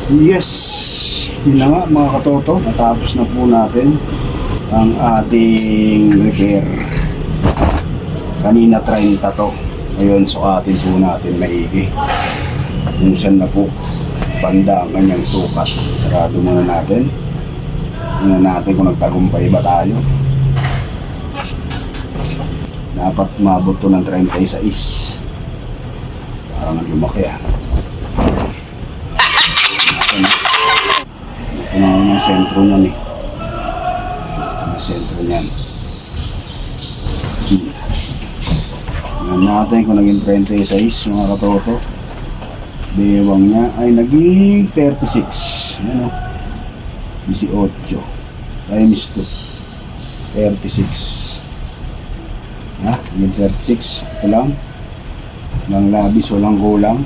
Yes! Yun na nga mga katoto, natapos na po natin ang ating repair. Kanina 30 to. Ngayon sukatin po natin maigi. Kung saan na po banda ang kanyang sukat. Sarado muna natin. Tingnan natin kung nagtagumpay ba tayo. Dapat mabot to ng 36. Parang lumaki ah. Ito na yung sentro niyan eh. Yung sentro niyan. Tingnan natin kung naging 36 mga katoto. Bewang niya ay naging 36. Ano? 18 times 2 36. Ha? Naging 36. Ito lang. Walang labis, walang kulang.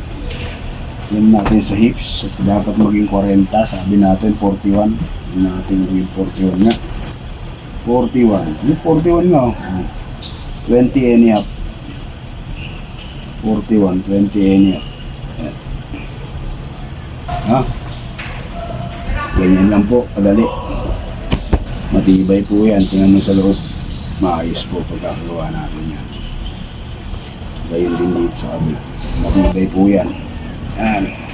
Yan natin sa hips. Dapat maging 40. Sabi natin 41. Yan natin maging 41 nga. 41. Yung 41 nga. 20 and a half. 41. 20 and a half. Ha? Ganyan lang po. Kadali. Matibay po yan. Tingnan mo sa loob. Maayos po pagkakagawa natin yan. Gayon din dito sa kabila. Matibay po yan. Yan.